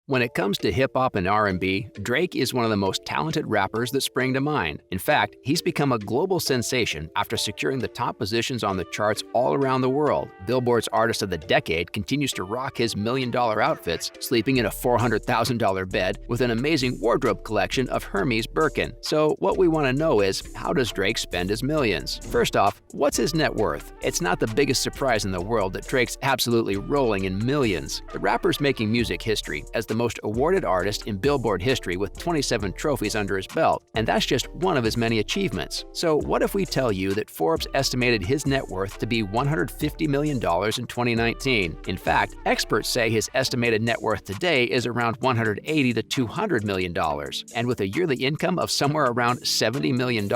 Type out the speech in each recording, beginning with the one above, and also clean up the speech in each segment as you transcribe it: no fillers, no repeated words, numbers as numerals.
When it comes to hip-hop and R&B, Drake is one of the most talented rappers that spring to mind. In fact, he's become a global sensation after securing the top positions on the charts all around the world. Billboard's Artist of the Decade continues to rock his million-dollar outfits, sleeping in a $400,000 bed with an amazing wardrobe collection of Hermes Birkin. So what we want to know is, how does Drake spend his millions? First off, what's his net worth? It's not the biggest surprise in the world that Drake's absolutely rolling in millions. The rapper's making music history as the most awarded artist in Billboard history with 27 trophies under his belt, and that's just one of his many achievements. So what if we tell you that Forbes estimated his net worth to be $150 million in 2019? In fact, experts say his estimated net worth today is around $180 to $200 million. And with a yearly income of somewhere around $70 million,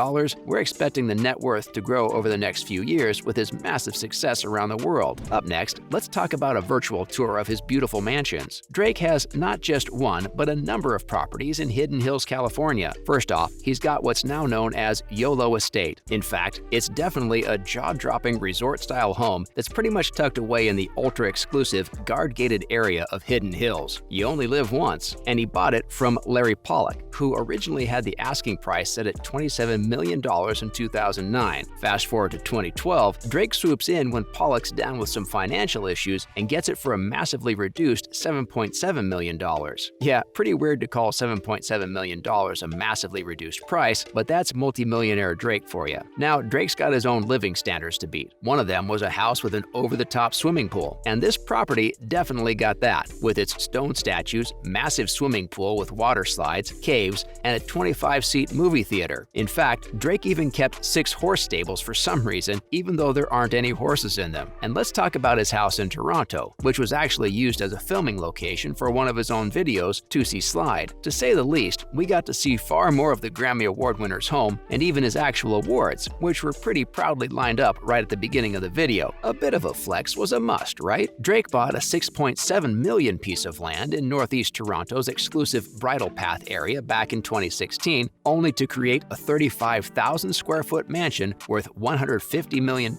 we're expecting the net worth to grow over the next few years with his massive success around the world. Up next, let's talk about a virtual tour of his beautiful mansions. Drake has not just one, but a number of properties in Hidden Hills, California. First off, he's got what's now known as YOLO Estate. In fact, it's definitely a jaw-dropping resort-style home that's pretty much tucked away in the ultra-exclusive, guard-gated area of Hidden Hills. You only live once, and he bought it from Larry Pollock, who originally had the asking price set at $27 million in 2009. Fast forward to 2012, Drake swoops in when Pollock's down with some financial issues and gets it for a massively reduced $7.7 million. Yeah, pretty weird to call $7.7 million a massively reduced price, but that's multimillionaire Drake for you. Now, Drake's got his own living standards to beat. One of them was a house with an over-the-top swimming pool, and this property definitely got that, with its stone statues, massive swimming pool with water slides, caves, and a 25-seat movie theater. In fact, Drake even kept 6 horse stables for some reason, even though there aren't any horses in them. And let's talk about his house in Toronto, which was actually used as a filming location for one of his own videos, To See Slide. To say the least, we got to see far more of the Grammy Award winner's home and even his actual awards, which were pretty proudly lined up right at the beginning of the video. A bit of a flex was a must, right? Drake bought a $6.7 million piece of land in northeast Toronto's exclusive Bridle Path area back in 2016, only to create a 35,000 square foot mansion worth $150 million,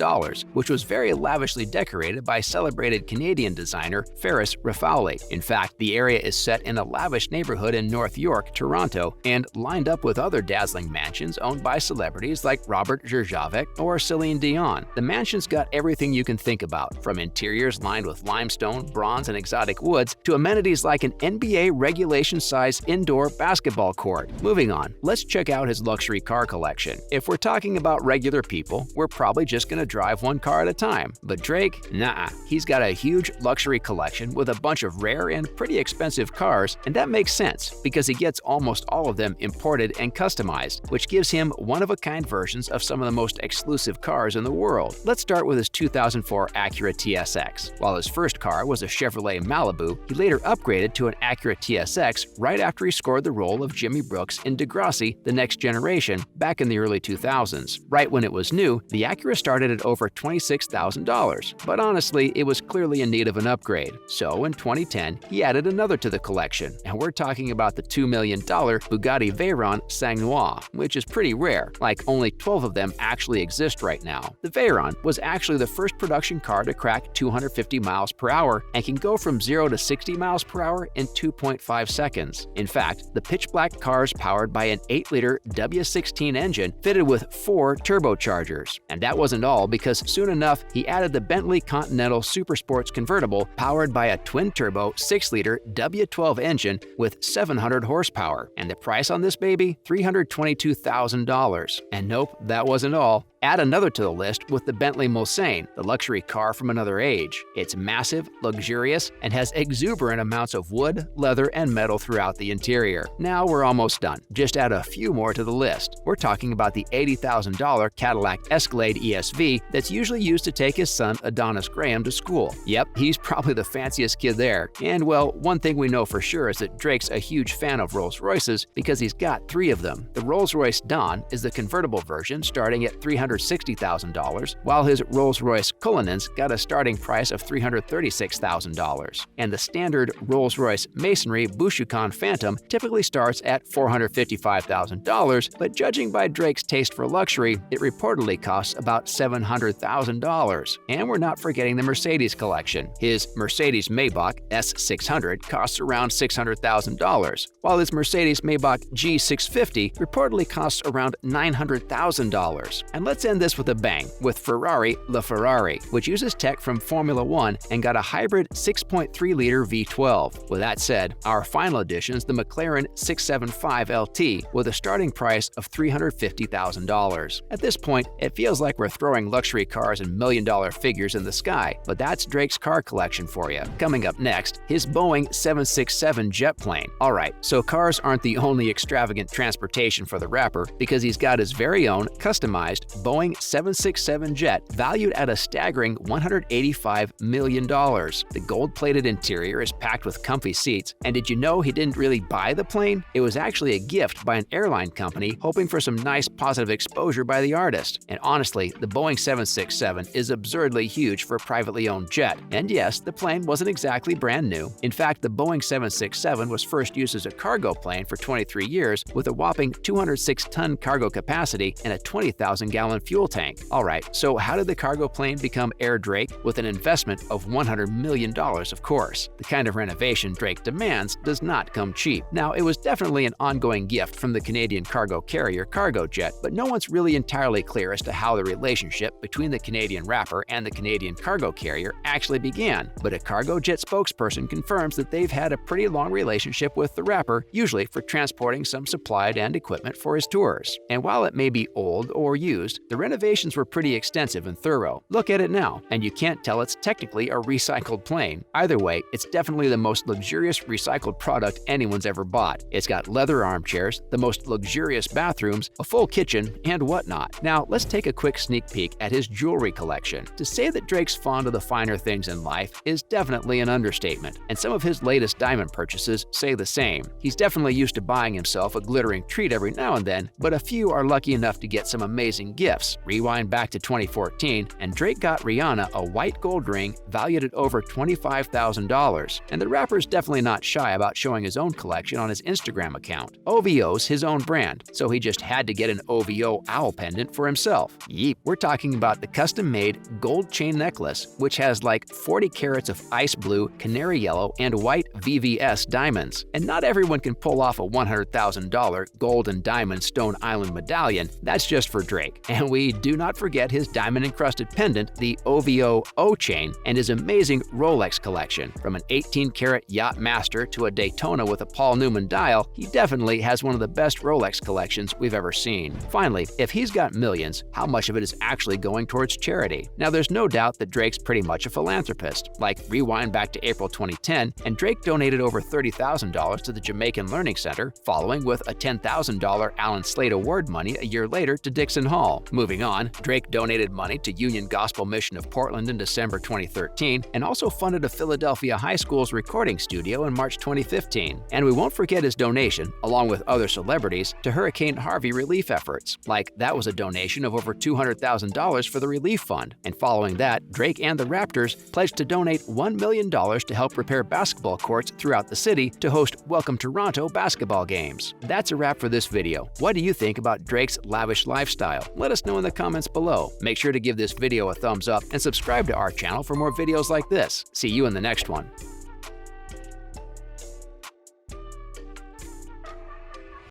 which was very lavishly decorated by celebrated Canadian designer Ferris Raffauli. In fact, the area is set in a lavish neighborhood in North York, Toronto, and lined up with other dazzling mansions owned by celebrities like Robert Djurjevic or Celine Dion. The mansion's got everything you can think about, from interiors lined with limestone, bronze, and exotic woods, to amenities like an NBA regulation-size indoor basketball court. Moving on, let's check out his luxury car collection. If we're talking about regular people, we're probably just gonna drive one car at a time. But Drake, nah, he's got a huge luxury collection with a bunch of rare and pretty expensive cars, and that makes sense because he gets almost all of them imported and customized, which gives him one-of-a-kind versions of some of the most exclusive cars in the world. Let's start with his 2004 Acura TSX. While his first car was a Chevrolet Malibu, he later upgraded to an Acura TSX right after he scored the role of Jimmy Brooks in Degrassi: The Next Generation back in the early 2000s. Right when it was new, the Acura started at over $26,000, but honestly, it was clearly in need of an upgrade. So in 2010, he added another to the collection, and we're talking about the $2 million Bugatti Veyron Sang-Noir, which is pretty rare, like only 12 of them actually exist right now. The Veyron was actually the first production car to crack 250 miles per hour and can go from 0 to 60 miles per hour in 2.5 seconds. In fact, the pitch-black car is powered by an 8-liter W16 engine fitted with 4 turbochargers. And that wasn't all, because soon enough, he added the Bentley Continental Supersports convertible powered by a twin-turbo 6-liter W12 engine with 700 horsepower. And the price on this baby? $322,000. And nope, that wasn't all. Add another to the list with the Bentley Mulsanne, the luxury car from another age. It's massive, luxurious, and has exuberant amounts of wood, leather, and metal throughout the interior. Now we're almost done. Just add a few more to the list. We're talking about the $80,000 Cadillac Escalade ESV that's usually used to take his son Adonis Graham to school. Yep, he's probably the fanciest kid there. And well, one thing we know for sure is that Drake's a huge fan of Rolls Royces because he's got 3 of them. The Rolls-Royce Dawn is the convertible version starting at $300,000. $360,000, while his Rolls-Royce Cullinans got a starting price of $336,000. And the standard Rolls-Royce Masonry Bushukan Phantom typically starts at $455,000, but judging by Drake's taste for luxury, it reportedly costs about $700,000. And we're not forgetting the Mercedes collection. His Mercedes Maybach S600 costs around $600,000, while his Mercedes-Maybach G650 reportedly costs around $900,000. And let's end this with a bang, with Ferrari LaFerrari, which uses tech from Formula One and got a hybrid 6.3-liter V12. With that said, our final edition is the McLaren 675 LT with a starting price of $350,000. At this point, it feels like we're throwing luxury cars and million-dollar figures in the sky, but that's Drake's car collection for you. Coming up next, his Boeing 767 jet plane. Alright, so cars aren't the only extravagant transportation for the rapper, because he's got his very own customized Boeing 767 jet valued at a staggering $185 million. The gold-plated interior is packed with comfy seats, and did you know he didn't really buy the plane? It was actually a gift by an airline company hoping for some nice positive exposure by the artist. And honestly, the Boeing 767 is absurdly huge for a privately owned jet. And yes, the plane wasn't exactly brand new. In fact, the Boeing 767 was first used as a cargo plane for 23 years with a whopping 206-ton cargo capacity and a 20,000-gallon fuel tank. Alright, so how did the cargo plane become Air Drake? With an investment of $100 million, of course. The kind of renovation Drake demands does not come cheap. Now, it was definitely an ongoing gift from the Canadian cargo carrier Cargojet, but no one's really entirely clear as to how the relationship between the Canadian rapper and the Canadian cargo carrier actually began. But a Cargojet spokesperson confirms that they've had a pretty long relationship with the rapper, usually for transporting some supplied and equipment for his tours. And while it may be old or used, the renovations were pretty extensive and thorough. Look at it now, and you can't tell it's technically a recycled plane. Either way, it's definitely the most luxurious recycled product anyone's ever bought. It's got leather armchairs, the most luxurious bathrooms, a full kitchen, and whatnot. Now, let's take a quick sneak peek at his jewelry collection. To say that Drake's fond of the finer things in life is definitely an understatement, and some of his latest diamond purchases say the same. He's definitely used to buying himself a glittering treat every now and then, but a few are lucky enough to get some amazing gifts. Rewind back to 2014, and Drake got Rihanna a white gold ring valued at over $25,000. And the rapper's definitely not shy about showing his own collection on his Instagram account. OVO's his own brand, so he just had to get an OVO owl pendant for himself. Yeep, we're talking about the custom-made gold chain necklace, which has like 40 carats of ice blue, canary yellow, and white VVS diamonds. And not everyone can pull off a $100,000 gold and diamond Stone Island medallion. That's just for Drake. And we do not forget his diamond-encrusted pendant, the OVO O-chain, and his amazing Rolex collection. From an 18-karat Yacht Master to a Daytona with a Paul Newman dial, he definitely has one of the best Rolex collections we've ever seen. Finally, if he's got millions, how much of it is actually going towards charity? Now, there's no doubt that Drake's pretty much a philanthropist. Like, rewind back to April 2010, and Drake donated over $30,000 to the Jamaican Learning Center, following with a $10,000 Alan Slade Award money a year later to Dixon Hall. Moving on, Drake donated money to Union Gospel Mission of Portland in December 2013, and also funded a Philadelphia high school's recording studio in March 2015. And we won't forget his donation, along with other celebrities, to Hurricane Harvey relief efforts. Like, that was a donation of over $200,000 for the relief fund. And following that, Drake and the Raptors pledged to donate $1 million to help repair basketball courts throughout the city to host Welcome Toronto basketball games. That's a wrap for this video. What do you think about Drake's lavish lifestyle? Let us know in the comments below. Make sure to give this video a thumbs up and subscribe to our channel for more videos like this. See you in the next one.